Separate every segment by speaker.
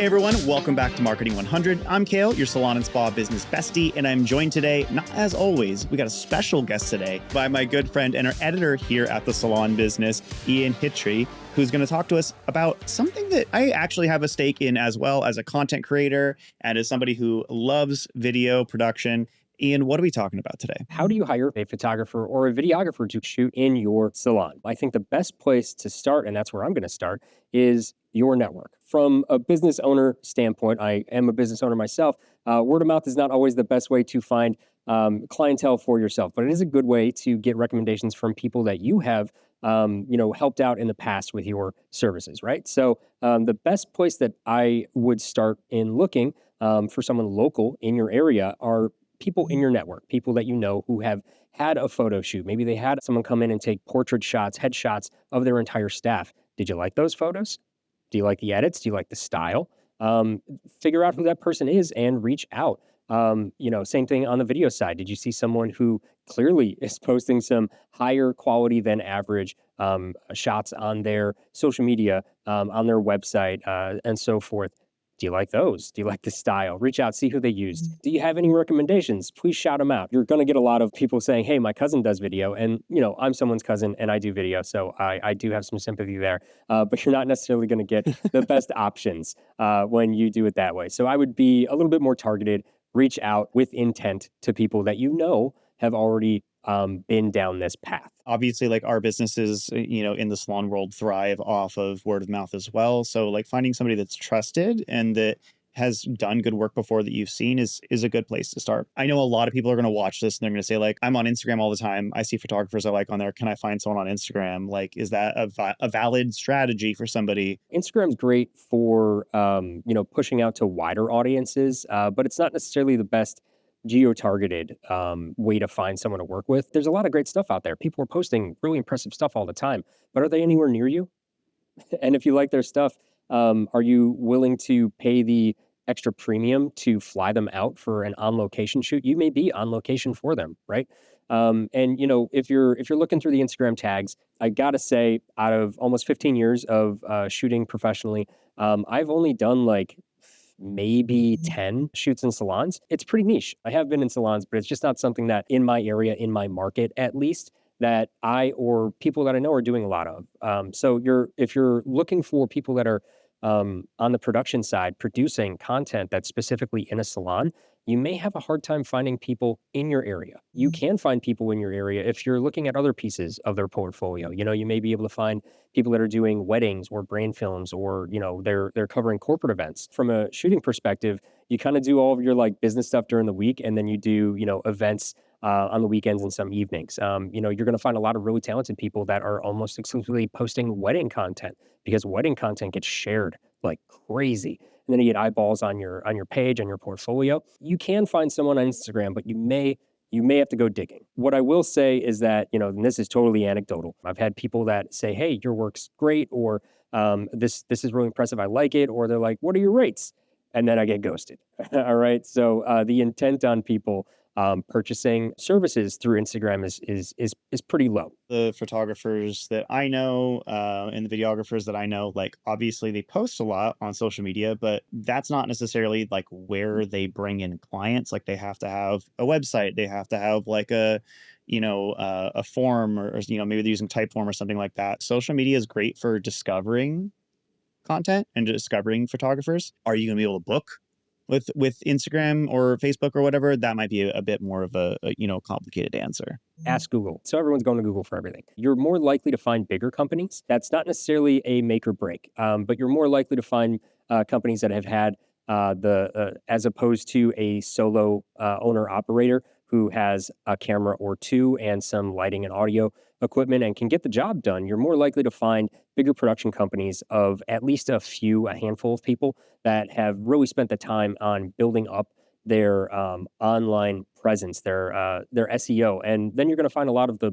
Speaker 1: Hey everyone, welcome back to Marketing 100. I'm Kale, your salon and spa business bestie, and I'm joined today, not as always, we got a special guest today by my good friend and our editor here at the Salon Business, Ian Hittry, who's going to talk to us about something that I actually have a stake in as well as a content creator and as somebody who loves video production. Ian, what are we talking about today?
Speaker 2: How do you hire a photographer or a videographer to shoot in your salon? I think the best place to start, and that's where I'm going to start, is your network. From a business owner standpoint, I am a business owner myself. Word of mouth is not always the best way to find clientele for yourself, but it is a good way to get recommendations from people that you have helped out in the past with your services, right? So the best place that I would start in looking for someone local in your area are people in your network, people that you know who have had a photo shoot. Maybe they had someone come in and take portrait shots, headshots of their entire staff. Did you like those photos? Do you like the edits? Do you like the style? Figure out who that person is and reach out. Same thing on the video side. Did you see someone who clearly is posting some higher quality than average shots on their social media, on their website, and so forth? Do you like those? Do you like the style? Reach out, see who they used. Do you have any recommendations? Please shout them out. You're going to get a lot of people saying, hey, my cousin does video. And, I'm someone's cousin and I do video. So I do have some sympathy there. But you're not necessarily going to get the best options when you do it that way. So I would be a little bit more targeted, reach out with intent to people that you know have already been down this path.
Speaker 1: Obviously, like our businesses, in the salon world thrive off of word of mouth as well. So like finding somebody that's trusted and that has done good work before that you've seen is a good place to start. I know a lot of people are going to watch this and they're going to say like, I'm on Instagram all the time. I see photographers I like on there. Can I find someone on Instagram? Like, is that a valid strategy for somebody?
Speaker 2: Instagram's great for, pushing out to wider audiences, but it's not necessarily the best geo-targeted way to find someone to work with. There's a lot of great stuff out there. People are posting really impressive stuff all the time, but are they anywhere near you? And if you like their stuff, are you willing to pay the extra premium to fly them out for an on-location shoot? You may be on location for them, right? If you're looking through the Instagram tags, I gotta say, out of almost 15 years of shooting professionally, I've only done like maybe 10 shoots in salons. It's pretty niche. I have been in salons, but it's just not something that in my area, in my market at least, that I or people that I know are doing a lot of. If you're looking for people that are on the production side, producing content that's specifically in a salon, you may have a hard time finding people in your area. You can find people in your area if you're looking at other pieces of their portfolio. You may be able to find people that are doing weddings or brand films, or they're covering corporate events. From a shooting perspective, you kind of do all of your like business stuff during the week, and then you do events on the weekends and some evenings. You're going to find a lot of really talented people that are almost exclusively posting wedding content, because wedding content gets shared like crazy. And then you get eyeballs on your page, on your portfolio. You can find someone on Instagram, but you may have to go digging. What I will say is that, and this is totally anecdotal, I've had people that say, hey, your work's great, or this is really impressive, I like it, or they're like, what are your rates? And then I get ghosted. All right. So the intent on people purchasing services through Instagram is pretty low.
Speaker 1: The photographers that I know and the videographers that I know, like obviously they post a lot on social media, but that's not necessarily like where they bring in clients. Like they have to have a website, they have to have like a form, or maybe they're using Typeform or something like that. Social media is great for discovering content and discovering photographers. Are you going to be able to book with Instagram or Facebook or whatever? That might be a bit more of a complicated answer.
Speaker 2: Ask Google. So everyone's going to Google for everything. You're more likely to find bigger companies. That's not necessarily a make or break, but you're more likely to find companies that have had as opposed to a solo owner operator who has a camera or two and some lighting and audio equipment and can get the job done. You're more likely to find bigger production companies of at least a handful of people that have really spent the time on building up their online presence, their SEO. And then you're going to find a lot of the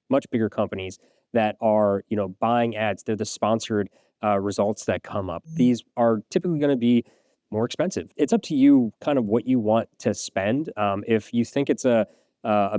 Speaker 2: much bigger companies that are, buying ads. They're the sponsored results that come up. These are typically going to be more expensive. It's up to you kind of what you want to spend. If you think it's a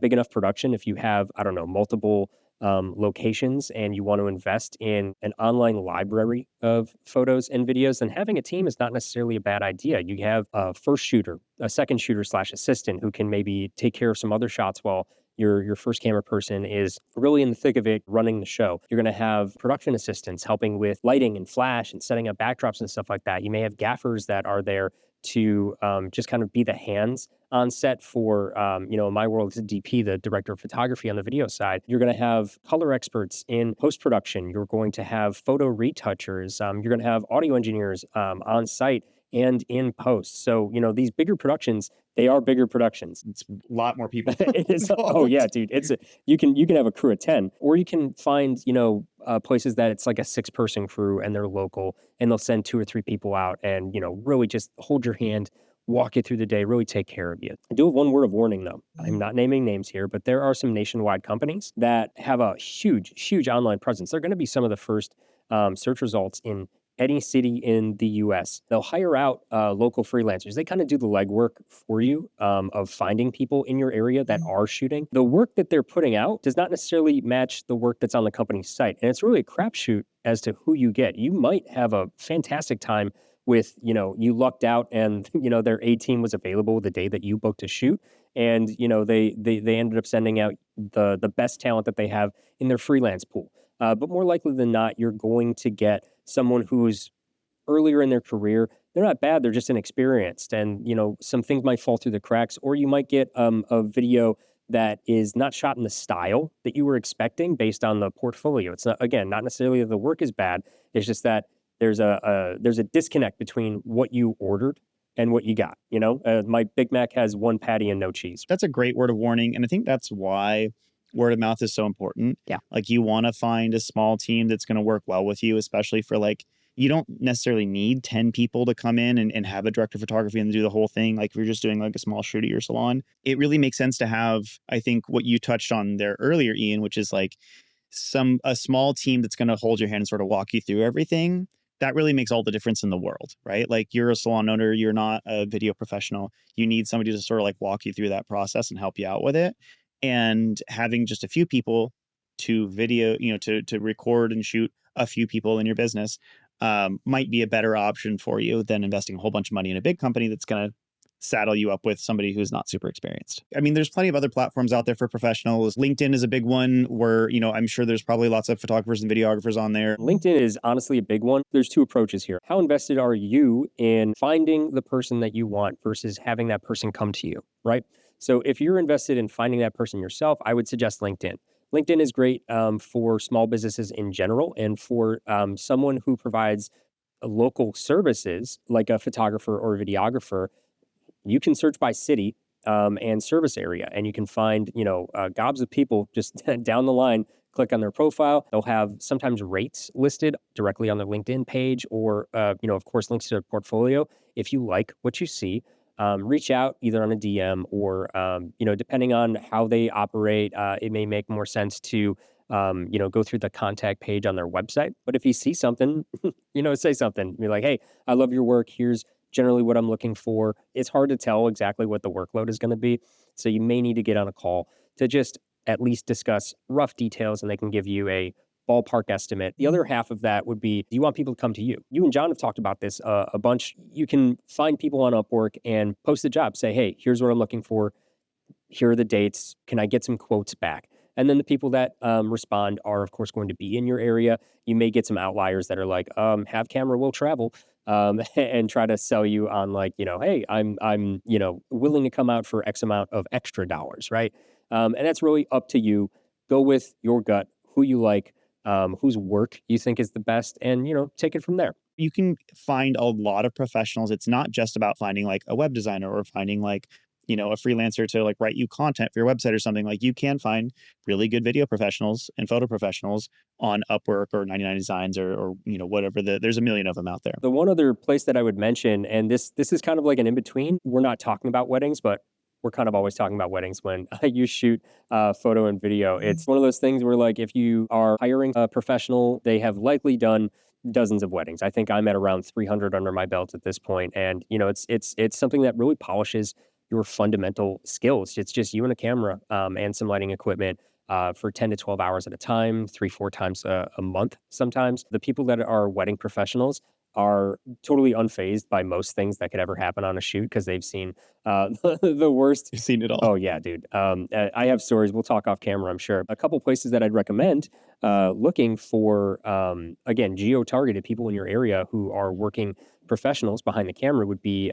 Speaker 2: big enough production, if you have, I don't know, multiple locations and you want to invest in an online library of photos and videos, then having a team is not necessarily a bad idea. You have a first shooter, a second shooter slash assistant who can maybe take care of some other shots while your first camera person is really in the thick of it running the show. You're going to have production assistants helping with lighting and flash and setting up backdrops and stuff like that. You may have gaffers that are there to just kind of be the hands on set for, in my world, it's a DP, the director of photography on the video side. You're going to have color experts in post production. You're going to have photo retouchers. You're going to have audio engineers on site and in post. So, these bigger productions, they are bigger productions.
Speaker 1: It's a lot more people
Speaker 2: It is. Oh yeah,
Speaker 1: involved.
Speaker 2: dude. You can have a crew of 10, or you can find places that it's like a 6-person crew and they're local, and they'll send 2 or 3 people out and really just hold your hand, walk you through the day, really take care of you. I do have one word of warning though. I'm not naming names here, but there are some nationwide companies that have a huge, huge online presence. They're going to be some of the first search results in any city in the US. They'll hire out local freelancers. They kind of do the legwork for you of finding people in your area that are shooting. The work that they're putting out does not necessarily match the work that's on the company's site. And it's really a crapshoot as to who you get. You might have a fantastic time with, you lucked out and, their A team was available the day that you booked a shoot. And, they ended up sending out the best talent that they have in their freelance pool. But more likely than not, you're going to get someone who's earlier in their career. They're not bad, they're just inexperienced. And, some things might fall through the cracks, or you might get a video that is not shot in the style that you were expecting based on the portfolio. It's not, again, not necessarily that the work is bad. It's just that there's a disconnect between what you ordered and what you got. My Big Mac has 1 patty and no cheese.
Speaker 1: That's a great word of warning. And I think that's why word of mouth is so important.
Speaker 2: Yeah.
Speaker 1: Like you want to find a small team that's going to work well with you, especially for like, you don't necessarily need 10 people to come in and have a director of photography and do the whole thing. Like if you're just doing like a small shoot at your salon, it really makes sense to have, I think what you touched on there earlier, Ian, which is like a small team that's going to hold your hand and sort of walk you through everything. That really makes all the difference in the world, right? Like you're a salon owner, you're not a video professional. You need somebody to sort of like walk you through that process and help you out with it. And having just a few people to video, to record and shoot a few people in your business might be a better option for you than investing a whole bunch of money in a big company that's going to saddle you up with somebody who's not super experienced. I mean, there's plenty of other platforms out there for professionals. LinkedIn is a big one where, I'm sure there's probably lots of photographers and videographers on there.
Speaker 2: LinkedIn is honestly a big one. There's 2 approaches here. How invested are you in finding the person that you want versus having that person come to you, right? So if you're invested in finding that person yourself, I would suggest LinkedIn. LinkedIn is great for small businesses in general, and for someone who provides local services like a photographer or a videographer. You can search by city and service area, and you can find, gobs of people just down the line. Click on their profile. They'll have sometimes rates listed directly on their LinkedIn page, or, of course, links to their portfolio. If you like what you see, reach out either on a DM or, depending on how they operate, it may make more sense to, go through the contact page on their website. But if you see something, say something. Be like, hey, I love your work. Here's generally what I'm looking for. It's hard to tell exactly what the workload is going to be. So you may need to get on a call to just at least discuss rough details, and they can give you a ballpark estimate. The other half of that would be, do you want people to come to you? You and John have talked about this a bunch. You can find people on Upwork and post the job. Say, hey, here's what I'm looking for. Here are the dates. Can I get some quotes back? And then the people that respond are, of course, going to be in your area. You may get some outliers that are like, have camera, will travel, and try to sell you on like, hey, I'm willing to come out for X amount of extra dollars, right? And that's really up to you. Go with your gut, who you like, whose work you think is the best, and take it from there.
Speaker 1: You can find a lot of professionals. It's not just about finding like a web designer or finding like a freelancer to like write you content for your website or something. Like you can find really good video professionals and photo professionals on Upwork or 99 Designs or whatever. There's a million of them out there.
Speaker 2: The one other place that I would mention, and this is kind of like an in between. We're not talking about weddings, but we're kind of always talking about weddings when you shoot photo and video. It's one of those things where, like, if you are hiring a professional, they have likely done dozens of weddings. I think I'm at around 300 under my belt at this point, and it's something that really polishes your fundamental skills. It's just you and a camera and some lighting equipment. for 10 to 12 hours at a time, 3, 4 times a month sometimes. The people that are wedding professionals are totally unfazed by most things that could ever happen on a shoot because they've seen the worst.
Speaker 1: You've seen it all.
Speaker 2: Oh yeah, dude. I have stories. We'll talk off camera, I'm sure. A couple places that I'd recommend looking for, again, geo-targeted people in your area who are working professionals behind the camera would be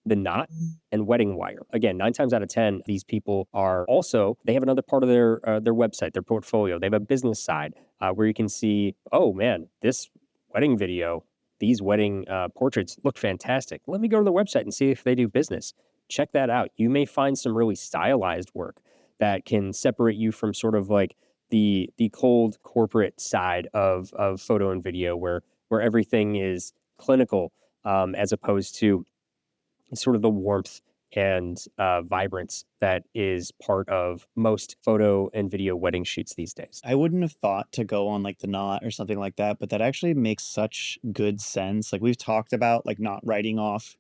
Speaker 2: the Knot and Wedding Wire. Again, 9 times out of 10, these people are also, they have another part of their website, their portfolio. They have a business side where you can see, oh man, this wedding video, these wedding portraits look fantastic. Let me go to the website and see if they do business. Check that out. You may find some really stylized work that can separate you from sort of like the cold corporate side of photo and video where everything is clinical as opposed to sort of the warmth and vibrance that is part of most photo and video wedding shoots these days.
Speaker 1: I wouldn't have thought to go on like the Knot or something like that, but that actually makes such good sense. Like we've talked about like not writing off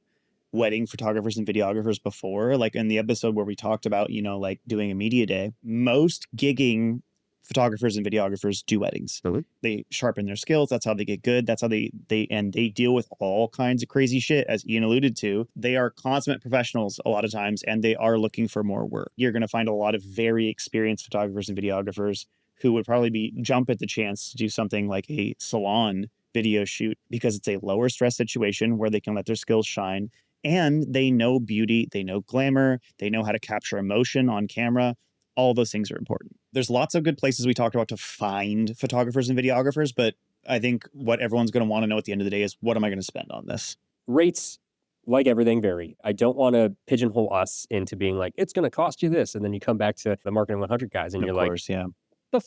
Speaker 1: wedding photographers and videographers before, like in the episode where we talked about, like doing a media day. Most gigging photographers and videographers do weddings.
Speaker 2: Really?
Speaker 1: They sharpen their skills. That's how they get good. That's how they deal with all kinds of crazy shit. As Ian alluded to, they are consummate professionals a lot of times, and they are looking for more work. You're going to find a lot of very experienced photographers and videographers who would probably jump at the chance to do something like a salon video shoot because it's a lower stress situation where they can let their skills shine. And they know beauty, they know glamour, they know how to capture emotion on camera. All those things are important. There's lots of good places we talked about to find photographers and videographers, but I think what everyone's going to want to know at the end of the day is, what am I going to spend on this?
Speaker 2: Rates, like everything, vary. I don't want to pigeonhole us into being like, it's going to cost you this. And then you come back to the Marketing 100 guys and
Speaker 1: Of
Speaker 2: you're
Speaker 1: course,
Speaker 2: like,
Speaker 1: yeah.
Speaker 2: the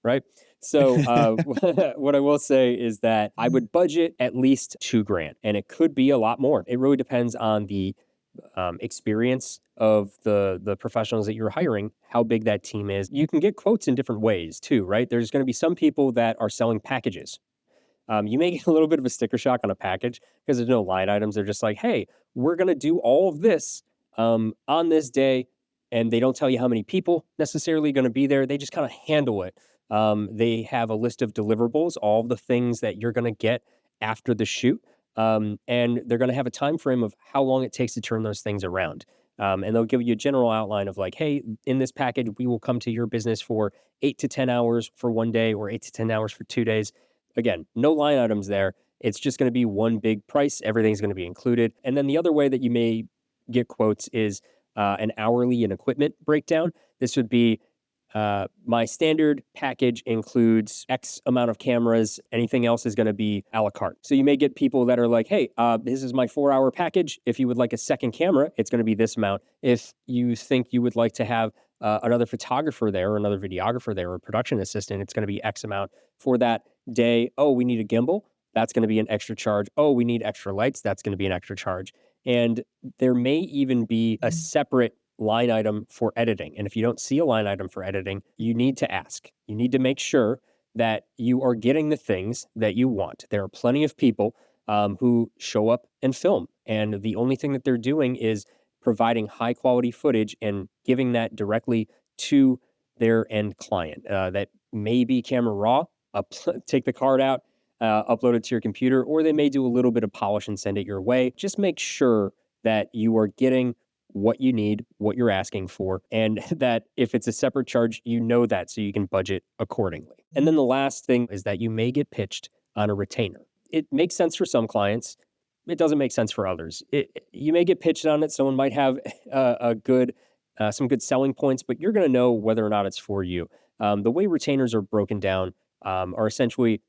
Speaker 2: right? So what I will say is that I would budget at least $2,000, and it could be a lot more. It really depends on the experience of the professionals that you're hiring, how big that team is. You can get quotes in different ways too, right? There's going to be some people that are selling packages. You may get a little bit of a sticker shock on a package because there's no line items. They're just like, hey, we're going to do all of this on this day. And they don't tell you how many people necessarily going to be there. They just kind of handle it. They have a list of deliverables, all the things that you're going to get after the shoot. And they're going to have a time frame of how long it takes to turn those things around. And they'll give you a general outline of like, hey, in this package, we will come to your business for 8 to 10 hours for one day or 8 to 10 hours for 2 days. Again, no line items there. It's just going to be one big price. Everything's going to be included. And then the other way that you may get quotes is an hourly and equipment breakdown. This would be my standard package includes X amount of cameras. Anything else is going to be a la carte. So you may get people that are like, hey, this is my 4-hour package. If you would like a second camera, it's going to be this amount. If you think you would like to have another photographer there or another videographer there or a production assistant, it's going to be X amount for that day. Oh, we need a gimbal. That's going to be an extra charge. Oh, we need extra lights. That's going to be an extra charge. And there may even be a separate line item for editing. And if you don't see a line item for editing, you need to ask. You need to make sure that you are getting the things that you want. There are plenty of people who show up and film, and the only thing that they're doing is providing high quality footage and giving that directly to their end client. That may be camera raw, take the card out, upload it to your computer, or they may do a little bit of polish and send it your way. Just make sure that you are getting what you need, what you're asking for, and that if it's a separate charge, you know that so you can budget accordingly. And then the last thing is that you may get pitched on a retainer. It makes sense for some clients. It doesn't make sense for others. You may get pitched on it. Someone might have some good selling points, but you're going to know whether or not it's for you. The way retainers are broken down are essentially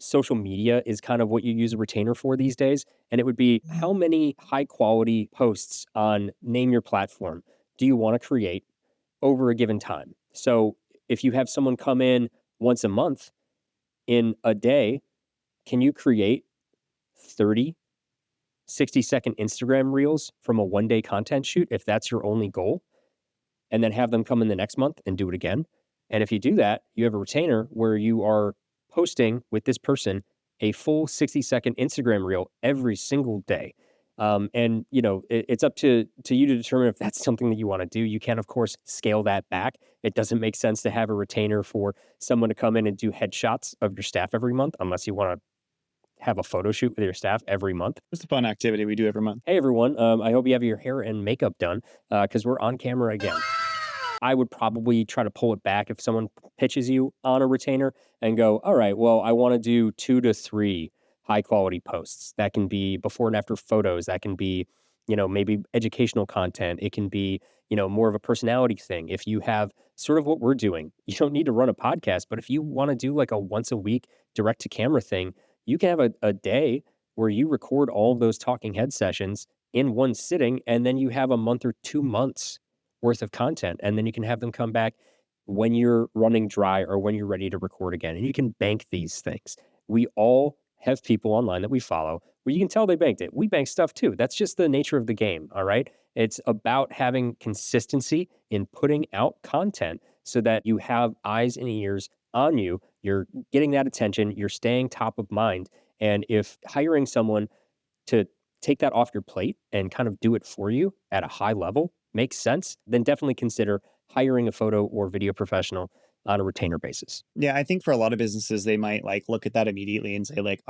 Speaker 2: social media is kind of what you use a retainer for these days. And it would be how many high quality posts on name your platform do you want to create over a given time? So if you have someone come in once a month in a day, can you create 30 60-second Instagram reels from a 1-day content shoot if that's your only goal? And then have them come in the next month and do it again. And if you do that, you have a retainer where you are posting with this person a full 60-second Instagram reel every single day. And it's up to you to determine if that's something that you want to do. You can, of course, scale that back. It doesn't make sense to have a retainer for someone to come in and do headshots of your staff every month, unless you want to have a photo shoot with your staff every month.
Speaker 1: It's a fun activity we do every month.
Speaker 2: Hey, everyone. I hope you have your hair and makeup done because we're on camera again. I would probably try to pull it back if someone pitches you on a retainer and go, all right, well, I want to do 2 to 3 high quality posts. That can be before and after photos. That can be, maybe educational content. It can be, more of a personality thing. If you have sort of what we're doing, you don't need to run a podcast, but if you want to do like a once a week direct to camera thing, you can have a day where you record all of those talking head sessions in one sitting, and then you have a month or 2 months worth of content. And then you can have them come back when you're running dry or when you're ready to record again. And you can bank these things. We all have people online that we follow where you can tell they banked it. We bank stuff too. That's just the nature of the game. All right. It's about having consistency in putting out content so that you have eyes and ears on you. You're getting that attention. You're staying top of mind. And if hiring someone to take that off your plate and kind of do it for you at a high level makes sense, then definitely consider hiring a photo or video professional on a retainer basis.
Speaker 1: Yeah, I think for a lot of businesses, they might like look at that immediately and say, like,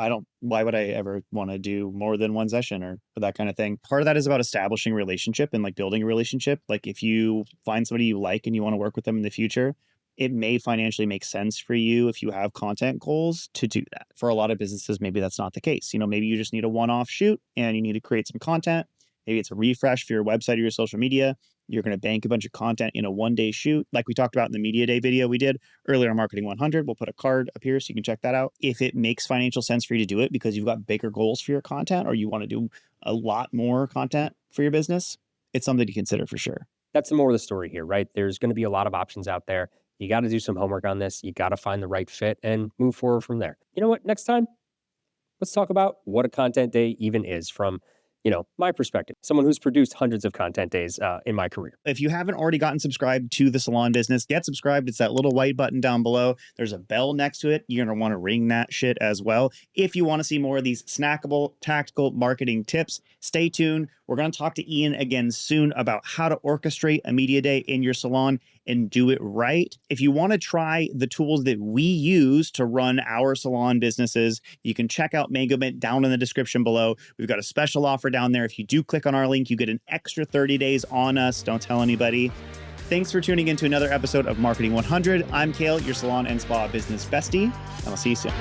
Speaker 1: why would I ever want to do more than one session or that kind of thing? Part of that is about establishing a relationship and like building a relationship. Like if you find somebody you like and you want to work with them in the future, it may financially make sense for you if you have content goals to do that. For a lot of businesses, maybe that's not the case. Maybe you just need a one-off shoot and you need to create some content. Maybe it's a refresh for your website or your social media. You're going to bank a bunch of content in a one-day shoot. Like we talked about in the Media Day video we did earlier on Marketing 100. We'll put a card up here so you can check that out. If it makes financial sense for you to do it because you've got bigger goals for your content or you want to do a lot more content for your business, it's something to consider for sure.
Speaker 2: That's the more of the story here, right? There's going to be a lot of options out there. You got to do some homework on this. You got to find the right fit and move forward from there. You know what? Next time, let's talk about what a content day even is from my perspective, someone who's produced hundreds of content days in my career.
Speaker 1: If you haven't already gotten subscribed to the Salon Business, get subscribed. It's that little white button down below. There's a bell next to it. You're going to want to ring that shit as well. If you want to see more of these snackable, tactical marketing tips, stay tuned. We're going to talk to Ian again soon about how to orchestrate a media day in your salon and do it right. If you want to try the tools that we use to run our salon businesses, you can check out MangoMint down in the description below. We've got a special offer down there. If you do click on our link, you get an extra 30 days on us. Don't tell anybody. Thanks for tuning in to another episode of Marketing 100. I'm Kale, your salon and spa business bestie, and I'll see you soon.